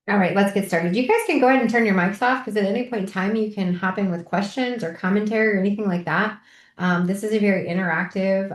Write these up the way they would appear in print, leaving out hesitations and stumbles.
All right, let's get started. You guys can go ahead and turn your mics off because at any point in time you can hop in with questions or commentary or anything like that. This is a very interactive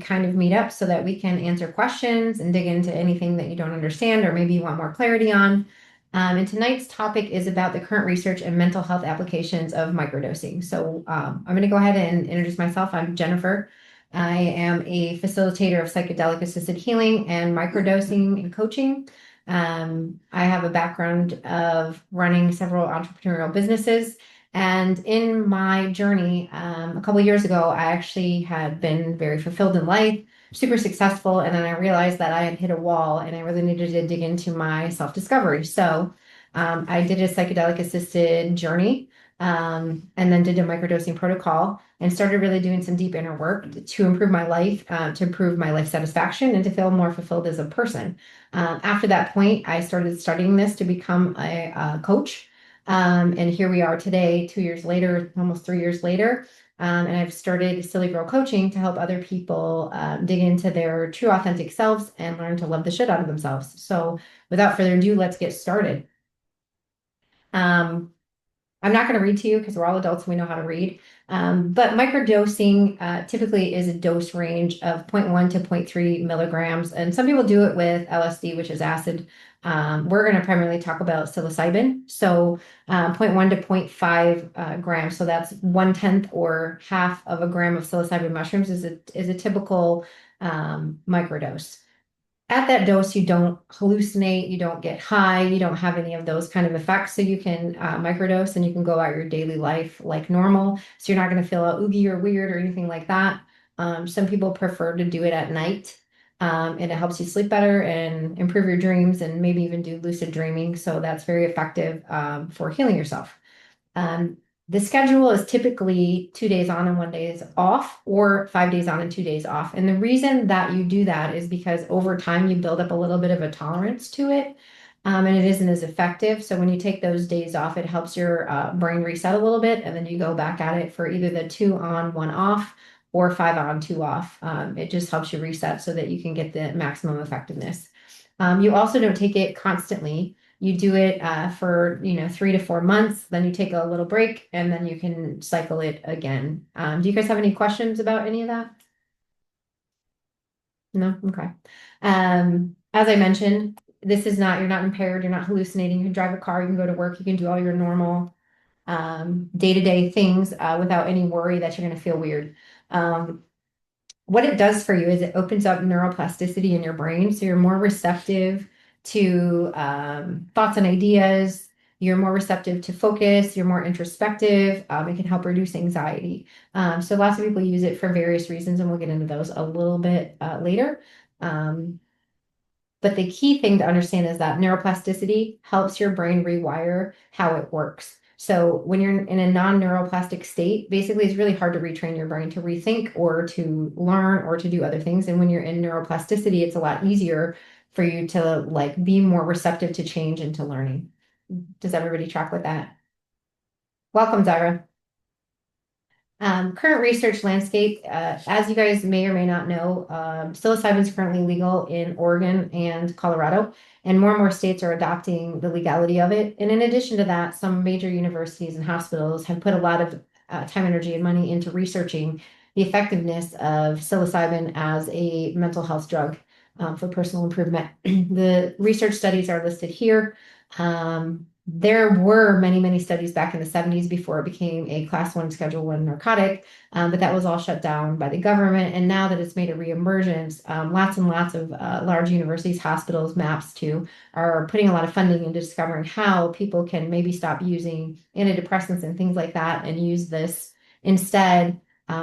kind of meetup so that we can answer questions and dig into anything that you don't understand or maybe you want more clarity on. And tonight's topic is about the current research and mental health applications of microdosing. So I'm going to go ahead and introduce myself. I'm Jennifer. I am a facilitator of psychedelic assisted healing and microdosing and coaching. I have a background of running several entrepreneurial businesses. And in my journey, a couple of years ago, I actually had been very fulfilled in life, super successful. And then I realized that I had hit a wall and I really needed to dig into my self-discovery. So I did a psychedelic assisted journey and then did a microdosing protocol and started really doing some deep inner work to improve my life, to improve my life satisfaction, and to feel more fulfilled as a person. After that point, I started studying this to become a coach. And here we are today, 2 years later, almost 3 years later. And I've started Psily Coaching to help other people dig into their true authentic selves and learn to love the shit out of themselves. So without further ado, let's get started. Um, I'm not going to read to you because we're all adults and we know how to read. But microdosing typically is a dose range of zero point 0.1 to zero point 0.3 milligrams. And some people do it with LSD, which is acid. We're going to primarily talk about psilocybin. So zero point 0.1 to zero point 0.5 grams. So that's 1/10 or half of a gram of psilocybin mushrooms is a typical microdose. At that dose, you don't hallucinate, you don't get high, you don't have any of those kind of effects. So you can microdose and you can go about your daily life like normal. So you're not going to feel oogie or weird or anything like that. Some people prefer to do it at night, and it helps you sleep better and improve your dreams and maybe even do lucid dreaming. So that's very effective for healing yourself. Um, the schedule is typically 2 days on and 1 day is off, or 5 days on and 2 days off. And the reason that you do that is because over time you build up a little bit of a tolerance to it, and it isn't as effective. So when you take those days off, it helps your brain reset a little bit, and then you go back at it for either the 2 on, 1 off or 5 on, 2 off. It just helps you reset so that you can get the maximum effectiveness. You also don't take it constantly. You do it for 3 to 4 months, then you take a little break, and then you can cycle it again. Do you guys have any questions about any of that? No? Okay. As I mentioned, this is not, you're not impaired, you're not hallucinating, you can drive a car, you can go to work, you can do all your normal day-to-day things without any worry that you're going to feel weird. Um, what it does for you is it opens up neuroplasticity in your brain. So you're more receptive to thoughts and ideas. You're more receptive to focus. You're more introspective. It can help reduce anxiety. So lots of people use it for various reasons, and we'll get into those a little bit later. Um, but the key thing to understand is that neuroplasticity helps your brain rewire how it works. So when you're in a non-neuroplastic state, basically it's really hard to retrain your brain to rethink or to learn or to do other things. And when you're in neuroplasticity, it's a lot easier for you to like be more receptive to change and to learning. Does everybody track with that? Welcome, Zyra. Current research landscape, as you guys may or may not know, psilocybin is currently legal in Oregon and Colorado, and more states are adopting the legality of it. And in addition to that, some major universities and hospitals have put a lot of time, energy, and money into researching the effectiveness of psilocybin as a mental health drug for personal improvement. The research studies are listed here. There were many studies back in the 70s before it became a class one Schedule One narcotic, but that was all shut down by the government. And now that it's made a reemergence, lots and lots of large universities, hospitals, MAPS too, are putting a lot of funding into discovering how people can maybe stop using antidepressants and things like that and use this instead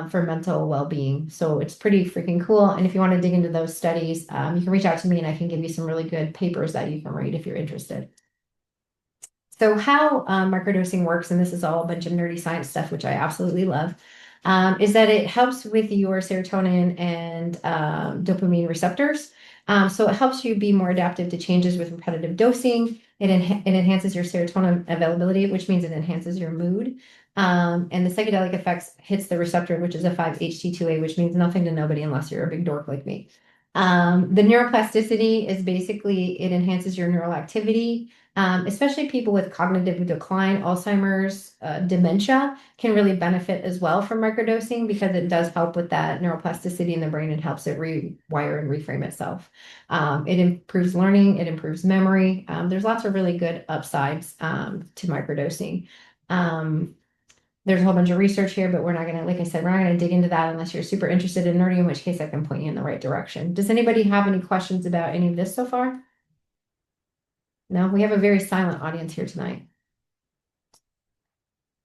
for mental well-being. So it's pretty freaking cool. And if you want to dig into those studies, you can reach out to me and I can give you some really good papers that you can read if you're interested. So how microdosing works, and this is all a bunch of nerdy science stuff, which I absolutely love, is that it helps with your serotonin and dopamine receptors. So it helps you be more adaptive to changes with repetitive dosing. It enhances your serotonin availability, which means it enhances your mood. And the psychedelic effects hits the receptor, which is a 5-HT2A, which means nothing to nobody unless you're a big dork like me. The neuroplasticity is basically it enhances your neural activity, especially people with cognitive decline, Alzheimer's, dementia can really benefit as well from microdosing because it does help with that neuroplasticity in the brain and helps it rewire and reframe itself. It improves learning, it improves memory. There's lots of really good upsides to microdosing. Um, there's a whole bunch of research here, but we're not going to, like I said, we're not going to dig into that unless you're super interested in nerdy, in which case I can point you in the right direction. Does anybody have any questions about any of this so far? No, we have a very silent audience here tonight.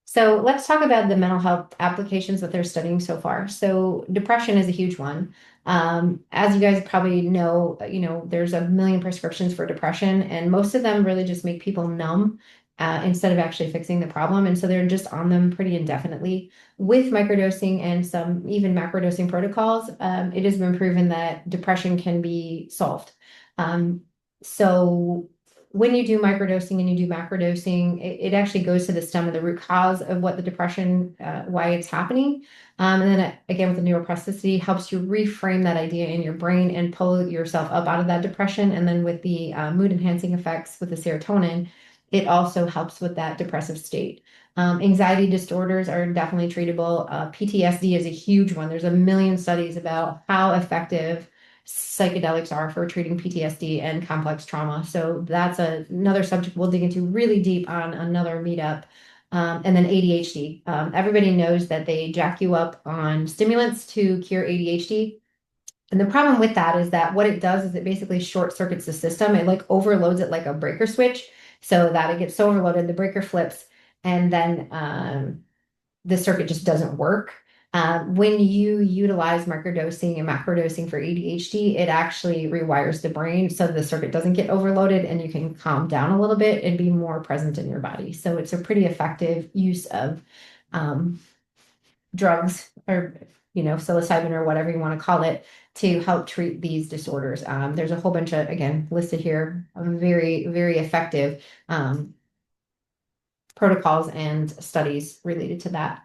So let's talk about the mental health applications that they're studying so far. So depression is a huge one. As you guys probably know, there's a million prescriptions for depression, and most of them really just make people numb instead of actually fixing the problem. And so they're just on them pretty indefinitely. With microdosing and some even macrodosing protocols, it has been proven that depression can be solved. Um, so when you do microdosing and you do macrodosing, it actually goes to the stem of the root cause of what the depression, why it's happening. And then again, with the neuroplasticity, helps you reframe that idea in your brain and pull yourself up out of that depression. And then with the mood enhancing effects with the serotonin, it also helps with that depressive state. Anxiety disorders are definitely treatable. PTSD is a huge one. There's a million studies about how effective psychedelics are for treating PTSD and complex trauma. So that's another subject we'll dig into really deep on another meetup. And then ADHD. Everybody knows that they jack you up on stimulants to cure ADHD. And the problem with that is that what it does is it basically short circuits the system. It like overloads it like a breaker switch so that it gets so overloaded, the breaker flips, and then the circuit just doesn't work. When you utilize microdosing and macrodosing for ADHD, it actually rewires the brain so the circuit doesn't get overloaded and you can calm down a little bit and be more present in your body. So it's a pretty effective use of um, drugs or psilocybin or whatever you want to call it to help treat these disorders. There's a whole bunch of, again, listed here, very, very effective protocols and studies related to that.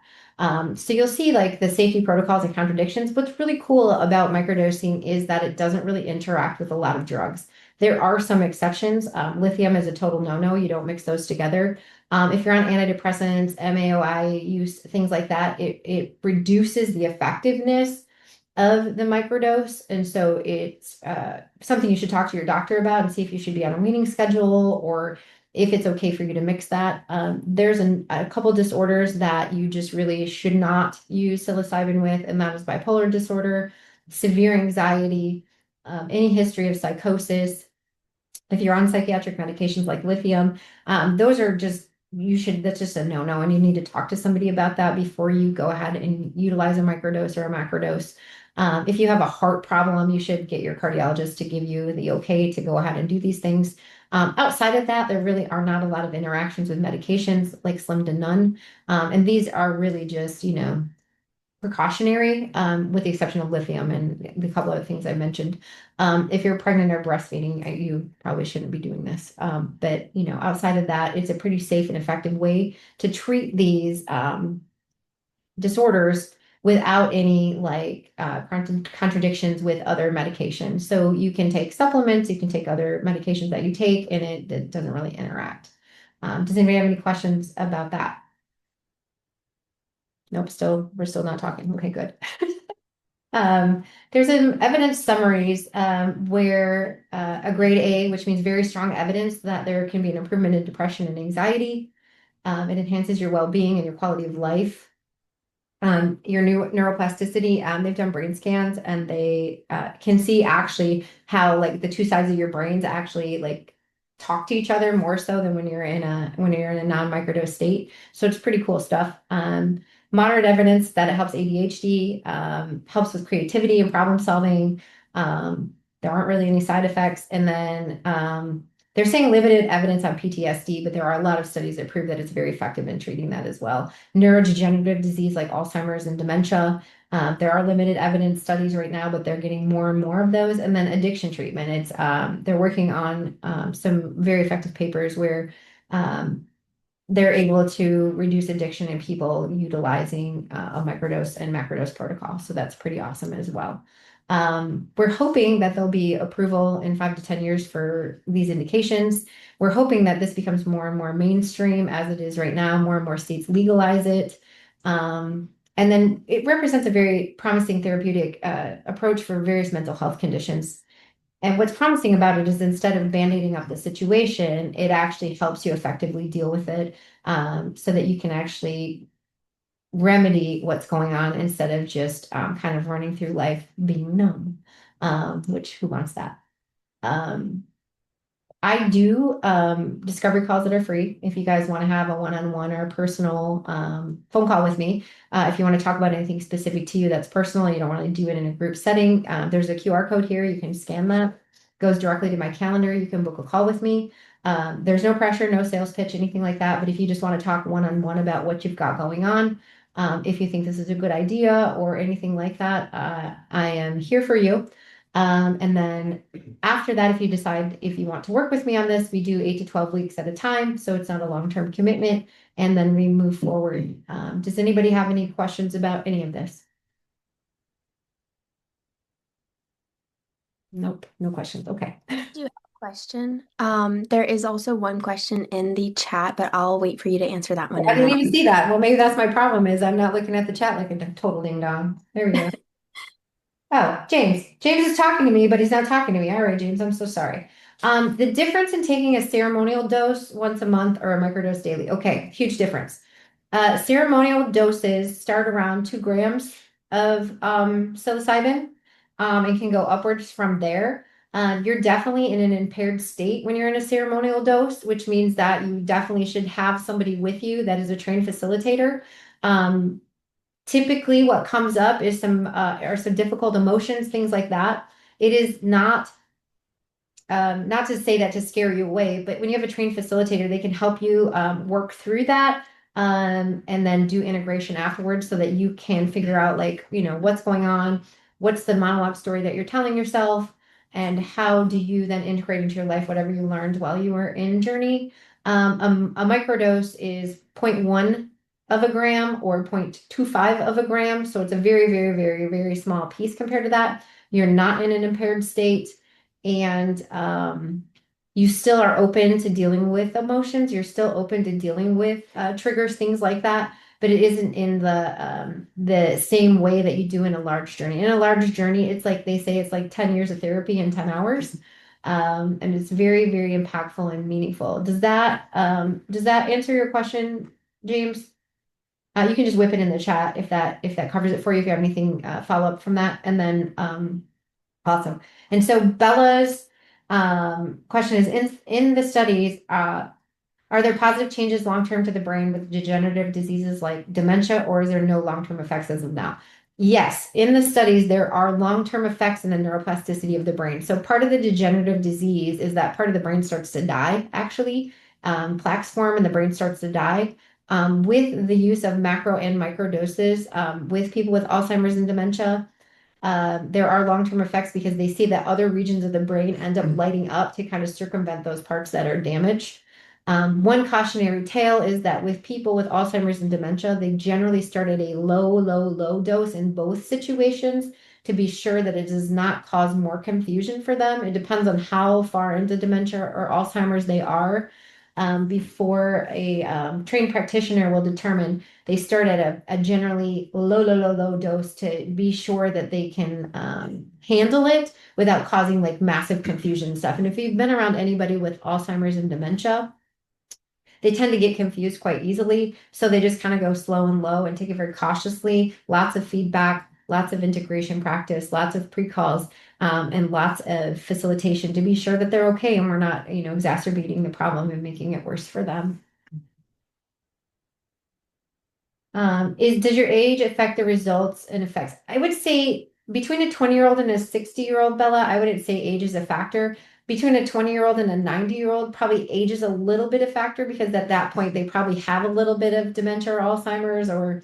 So you'll see like the safety protocols and contradictions. What's really cool about microdosing is that it doesn't really interact with a lot of drugs. There are some exceptions. Lithium is a total no-no. You don't mix those together. If you're on antidepressants, MAOI use, things like that, it reduces the effectiveness of the microdose. And so it's something you should talk to your doctor about and see if you should be on a weaning schedule or if it's okay for you to mix that. There's a couple disorders that you just really should not use psilocybin with, and that is bipolar disorder, severe anxiety, any history of psychosis. If you're on psychiatric medications like lithium, those are just that's just a no-no, and you need to talk to somebody about that before you go ahead and utilize a microdose or a macrodose. If you have a heart problem, you should get your cardiologist to give you the okay to go ahead and do these things. Outside of that, there really are not a lot of interactions with medications, like slim to none. And these are really just, precautionary, with the exception of lithium and the couple other things I mentioned. If you're pregnant or breastfeeding, you probably shouldn't be doing this. But outside of that, it's a pretty safe and effective way to treat these disorders without any like contradictions with other medications. So you can take supplements, you can take other medications that you take, and it doesn't really interact. Does anybody have any questions about that? Nope, we're still not talking. Okay, good. There's an evidence summaries where a grade A, which means very strong evidence that there can be an improvement in depression and anxiety. It enhances your well-being and your quality of life. Your new neuroplasticity, they've done brain scans and they can see actually how like the two sides of your brains actually like talk to each other more so than when you're in a non-microdose state. So it's pretty cool stuff. Moderate evidence that it helps ADHD, helps with creativity and problem solving. There aren't really any side effects. And then they're saying limited evidence on PTSD, but there are a lot of studies that prove that it's very effective in treating that as well. Neurodegenerative disease like Alzheimer's and dementia. There are limited evidence studies right now, but they're getting more and more of those. And then addiction treatment. They're working on some very effective papers where they're able to reduce addiction in people utilizing a microdose and macrodose protocol. So that's pretty awesome as well. We're hoping that there'll be approval in 5 to 10 years for these indications. We're hoping that this becomes more and more mainstream as it is right now. More and more states legalize it. And then it represents a very promising therapeutic approach for various mental health conditions. And what's promising about it is instead of band-aiding up the situation, it actually helps you effectively deal with it, so that you can actually remedy what's going on instead of just kind of running through life being numb, which who wants that? Um, I do discovery calls that are free. If you guys want to have a one-on-one or a personal phone call with me, if you want to talk about anything specific to you that's personal, you don't want to do it in a group setting, there's a QR code here. You can scan that. Goes directly to my calendar. You can book a call with me. There's no pressure, no sales pitch, anything like that. But if you just want to talk one-on-one about what you've got going on, if you think this is a good idea or anything like that, I am here for you. And then after that, if you decide if you want to work with me on this, we do 8 to 12 weeks at a time. So it's not a long-term commitment. And then we move forward. Does anybody have any questions about any of this? Nope, no questions. Okay. Do you have a question? There is also one question in the chat, but I'll wait for you to answer that one I and didn't then even see that. Well, maybe that's my problem is I'm not looking at the chat like a total ding dong. There we go. Oh, James. James is talking to me, but he's not talking to me. All right, James, I'm so sorry. The difference in taking a ceremonial dose once a month or a microdose daily. Okay, huge difference. Ceremonial doses start around 2 grams of psilocybin, and can go upwards from there. You're definitely in an impaired state when you're in a ceremonial dose, which means that you definitely should have somebody with you that is a trained facilitator. Um, Typically what comes up is some are some difficult emotions, things like that. It is not not to say that to scare you away, but when you have a trained facilitator, they can help you work through that, and then do integration afterwards so that you can figure out, like, what's going on, what's the monologue story that you're telling yourself, and how do you then integrate into your life whatever you learned while you were in journey. A microdose is zero point 0.1 of a gram or 0.25 of a gram. So it's a very, very, very, very small piece compared to that. You're not in an impaired state, and you still are open to dealing with emotions. You're still open to dealing with triggers, things like that, but it isn't in the same way that you do in a large journey. In a large journey, it's like they say it's like 10 years of therapy in 10 hours. And it's very, very impactful and meaningful. Does that answer your question, James? You can just whip it in the chat if that covers it for you. If you have anything follow up from that, and then awesome. And so Bella's question is, in the studies, are there positive changes long term to the brain with degenerative diseases like dementia, or is there no long term effects as of now? Yes, in the studies, there are long term effects in the neuroplasticity of the brain. So part of the degenerative disease is that part of the brain starts to die, actually. Plaques form and the brain starts to die. With the use of macro and micro doses, with people with Alzheimer's and dementia, there are long-term effects because they see that other regions of the brain end up lighting up to kind of circumvent those parts that are damaged. One cautionary tale is that with people with Alzheimer's and dementia, they generally start at a low, low, low dose in both situations to be sure that it does not cause more confusion for them. It depends on how far into dementia or Alzheimer's they are, before a trained practitioner will determine. They start at a generally low, low, low, low dose to be sure that they can handle it without causing like massive confusion and stuff. And if you've been around anybody with Alzheimer's and dementia, they tend to get confused quite easily. So they just kind of go slow and low and take it very cautiously. Lots of feedback, lots of integration practice, lots of pre-calls, and lots of facilitation to be sure that they're okay and we're not, exacerbating the problem and making it worse for them. Does your age affect the results and effects? I would say between a 20-year-old and a 60-year-old, Bella, I wouldn't say age is a factor. Between a 20-year-old and a 90-year-old, probably age is a little bit a factor because at that point they probably have a little bit of dementia or Alzheimer's or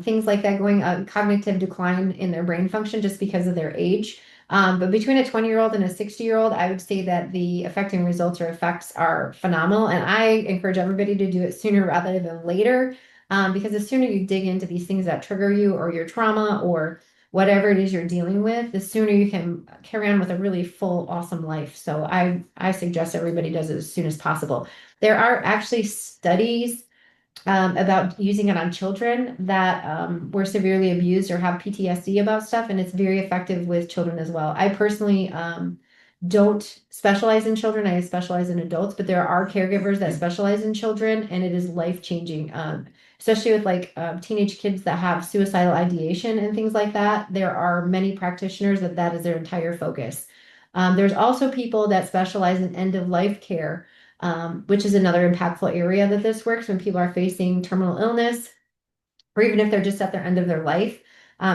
things like that going on, cognitive decline in their brain function just because of their age. But between a 20-year-old and a 60-year-old, I would say that the affecting results or effects are phenomenal. And I encourage everybody to do it sooner rather than later, because the sooner you dig into these things that trigger you or your trauma or whatever it is you're dealing with, the sooner you can carry on with a really full, awesome life. So I suggest everybody does it as soon as possible. There are actually studies about using it on children that were severely abused or have PTSD about stuff, and it's very effective with children as well. I personally don't specialize in children, I specialize in adults, but there are caregivers that specialize in children, and it is life-changing. Especially with like teenage kids that have suicidal ideation and things like that. There are many practitioners that is their entire focus. There's also people that specialize in end of life care, which is another impactful area that this works when people are facing terminal illness, or even if they're just at their end of their life.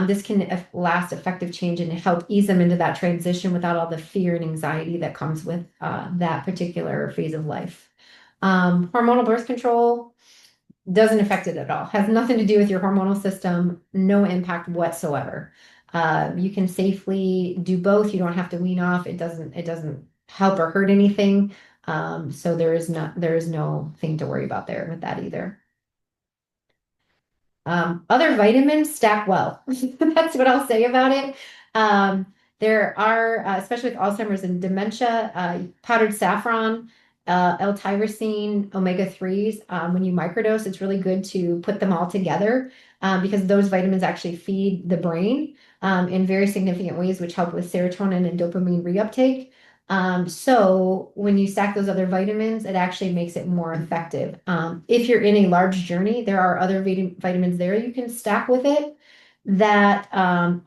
This can last effective change and help ease them into that transition without all the fear and anxiety that comes with that particular phase of life. Hormonal birth control doesn't affect it at all. Has nothing to do with your hormonal system, no impact whatsoever. You can safely do both. You don't have to wean off. It doesn't help or hurt anything. So there is no thing to worry about there with that either. Other vitamins stack well. That's what I'll say about it. There are, especially with Alzheimer's and dementia, powdered saffron, L-tyrosine, omega-3s. When you microdose, it's really good to put them all together because those vitamins actually feed the brain in very significant ways, which help with serotonin and dopamine reuptake. So when you stack those other vitamins, it actually makes it more effective. If you're in a large journey, there are other vitamins there you can stack with it that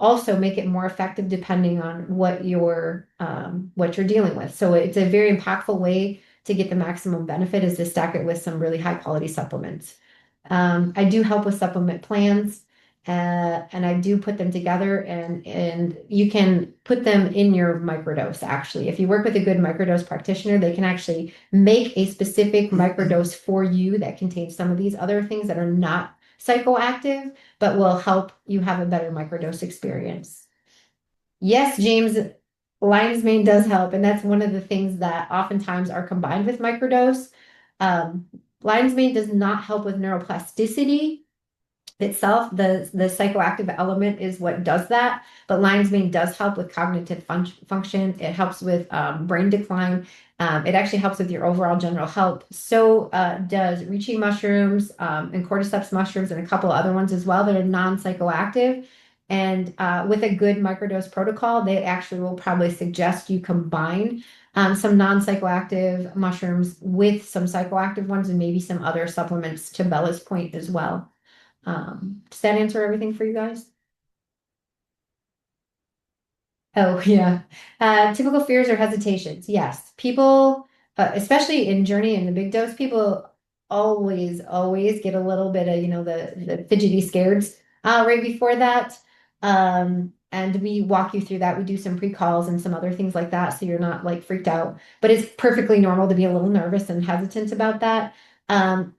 also make it more effective depending on what you're dealing with. So it's a very impactful way to get the maximum benefit is to stack it with some really high quality supplements. I do help with supplement plans. And I do put them together and you can put them in your microdose actually. If you work with a good microdose practitioner, they can actually make a specific microdose for you that contains some of these other things that are not psychoactive, but will help you have a better microdose experience. Yes, James, lion's mane does help, and that's one of the things that oftentimes are combined with microdose. Um, Lion's mane does not help with neuroplasticity itself. The psychoactive element is what does that, but lion's mane does help with cognitive function. It helps with brain decline. It actually helps with your overall general health. So does reishi mushrooms and cordyceps mushrooms and a couple other ones as well that are non-psychoactive. And with a good microdose protocol, they actually will probably suggest you combine some non-psychoactive mushrooms with some psychoactive ones and maybe some other supplements to Bella's point as well. Does that answer everything for you guys? Oh, yeah. Typical fears or hesitations. Yes. People, especially in Journey and the big dose, people always get a little bit of, the fidgety scares right before that. And we walk you through that. We do some pre-calls and some other things like that. So you're not like freaked out, but it's perfectly normal to be a little nervous and hesitant about that. Um,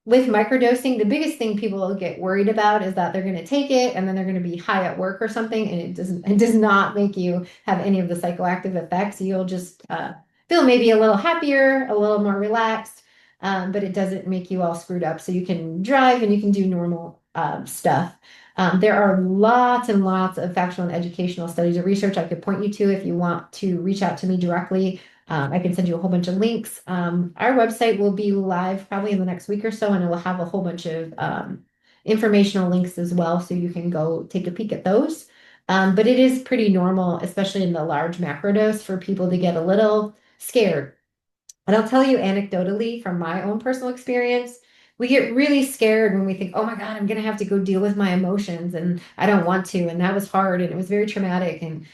with microdosing, the biggest thing people get worried about is that they're going to take it and then they're going to be high at work or something, and it does not make you have any of the psychoactive effects. You'll just feel maybe a little happier, a little more relaxed, but it doesn't make you all screwed up. So you can drive and you can do normal stuff. There are lots and lots of factual and educational studies or research I could point you to if you want to reach out to me directly. I can send you a whole bunch of links. Our website will be live probably in the next week or so, and it will have a whole bunch of informational links as well, so you can go take a peek at those. But it is pretty normal, especially in the large macrodose, for people to get a little scared. And I'll tell you anecdotally from my own personal experience, we get really scared when we think, oh my God, I'm going to have to go deal with my emotions and I don't want to. And that was hard and it was very traumatic and,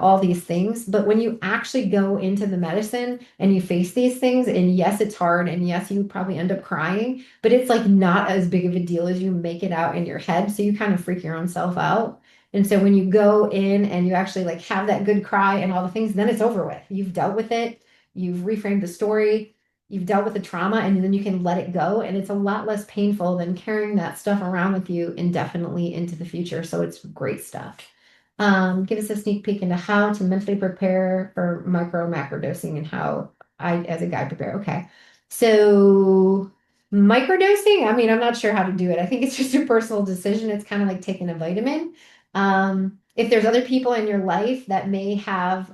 all these things. But when you actually go into the medicine and you face these things, and yes, it's hard. And yes, you probably end up crying, but it's like not as big of a deal as you make it out in your head. So you kind of freak your own self out. And so when you go in and you actually like have that good cry and all the things, then it's over with. You've dealt with it. You've reframed the story, you've dealt with the trauma, and then you can let it go. And it's a lot less painful than carrying that stuff around with you indefinitely into the future. So it's great stuff. Give us a sneak peek into how to mentally prepare for macro dosing and how I, as a guide, prepare. Okay. So microdosing, I'm not sure how to do it. I think it's just a personal decision. It's kind of like taking a vitamin. if there's other people in your life that may have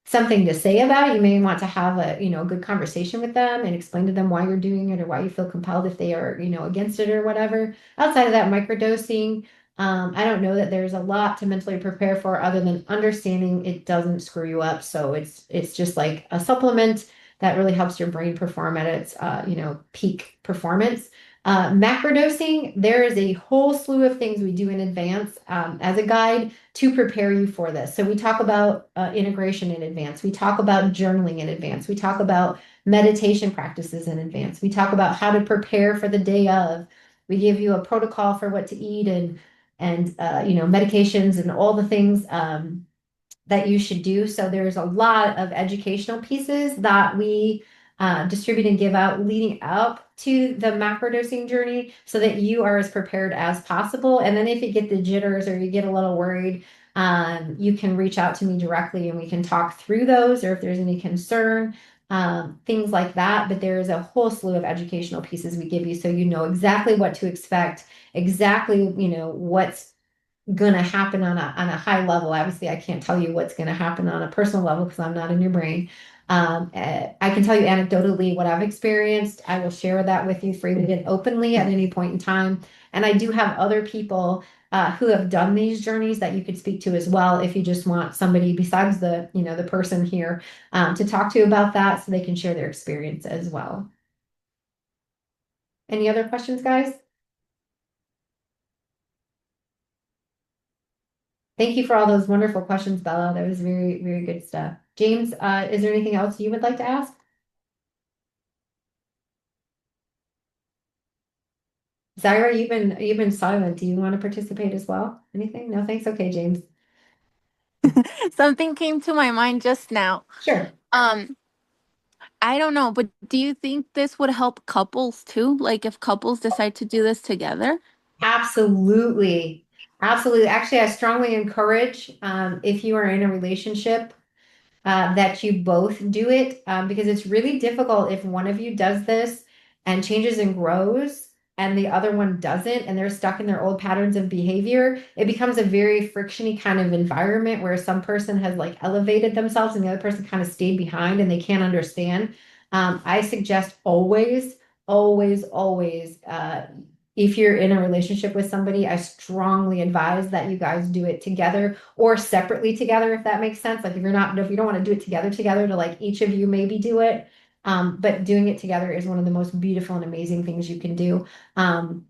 something to say about it, you may want to have a, good conversation with them and explain to them why you're doing it or why you feel compelled if they are, against it or whatever. Outside of that, microdosing, I don't know that there's a lot to mentally prepare for other than understanding it doesn't screw you up. So it's just like a supplement that really helps your brain perform at its peak performance. Macrodosing, there is a whole slew of things we do in advance as a guide to prepare you for this. So we talk about integration in advance. We talk about journaling in advance. We talk about meditation practices in advance. We talk about how to prepare for the day of. We give you a protocol for what to eat and medications and all the things that you should do. So there's a lot of educational pieces that we distribute and give out leading up to the macrodosing journey so that you are as prepared as possible. And then if you get the jitters or you get a little worried, you can reach out to me directly and we can talk through those or if there's any concern, things like that. But there is a whole slew of educational pieces we give you so you know exactly what to expect, exactly, what's going to happen on a high level. Obviously, I can't tell you what's going to happen on a personal level because I'm not in your brain. I can tell you anecdotally what I've experienced. I will share that with you freely and openly at any point in time. And I do have other people who have done these journeys that you could speak to as well if you just want somebody besides the person here to talk to about that so they can share their experience as well. Any other questions, guys? Thank you for all those wonderful questions, Bella. That was very, very good stuff. James, is there anything else you would like to ask? Zyra, you've been silent. Do you want to participate as well? Anything? No, thanks. Okay, James. Something came to my mind just now. Sure. Um, I don't know, but do you think this would help couples too? Like if couples decide to do this together? Absolutely. Absolutely. Actually, I strongly encourage if you are in a relationship that you both do it because it's really difficult if one of you does this and changes and grows and the other one doesn't and they're stuck in their old patterns of behavior. It becomes a very frictiony kind of environment where some person has like elevated themselves and the other person kind of stayed behind and they can't understand. I suggest always, always, always, if you're in a relationship with somebody, I strongly advise that you guys do it together or separately together, if that makes sense. Like if you don't want to do it together to like each of you maybe do it. But doing it together is one of the most beautiful and amazing things you can do. Um,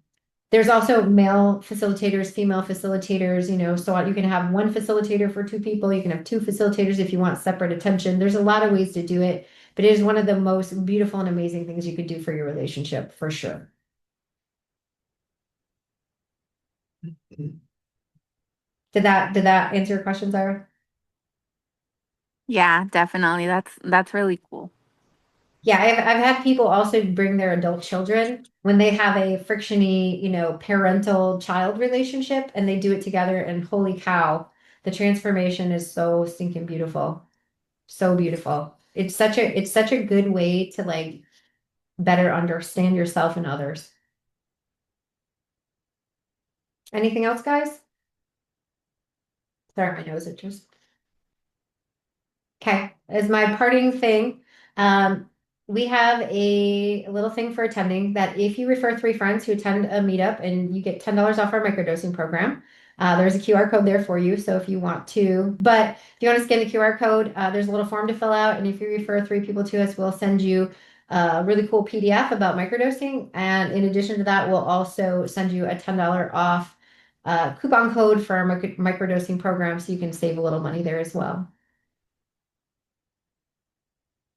there's also male facilitators, female facilitators, so you can have one facilitator for two people. You can have two facilitators if you want separate attention. There's a lot of ways to do it, but it is one of the most beautiful and amazing things you could do for your relationship, for sure. Did that answer your question, Zyra? Yeah, definitely. That's really cool. Yeah, I've had people also bring their adult children when they have a frictiony, parental child relationship and they do it together and holy cow, the transformation is so stinking beautiful. So beautiful. It's such a good way to like better understand yourself and others. Anything else, guys? Sorry, my nose itches. Okay, as my parting thing, um, we have a little thing for attending that if you refer three friends who attend a meetup and you get $10 off our microdosing program, there's a QR code there for you. So if you want to, but if you want to scan the QR code, there's a little form to fill out. And if you refer three people to us, we'll send you a really cool PDF about microdosing. And in addition to that, we'll also send you a $10 off coupon code for our microdosing program so you can save a little money there as well.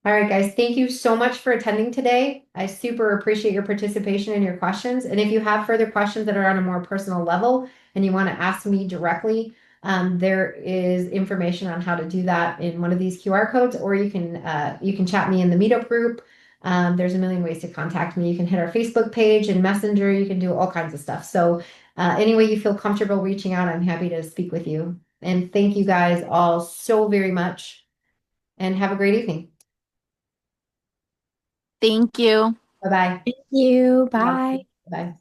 All right, guys, thank you so much for attending today. I super appreciate your participation and your questions. And if you have further questions that are on a more personal level and you want to ask me directly, there is information on how to do that in one of these QR codes, or you can chat me in the Meetup group. There's a million ways to contact me. You can hit our Facebook page and Messenger. You can do all kinds of stuff. So any way you feel comfortable reaching out, I'm happy to speak with you. And thank you guys all so very much, and have a great evening. Thank you. Bye bye. Thank you. You're welcome. Bye. Bye.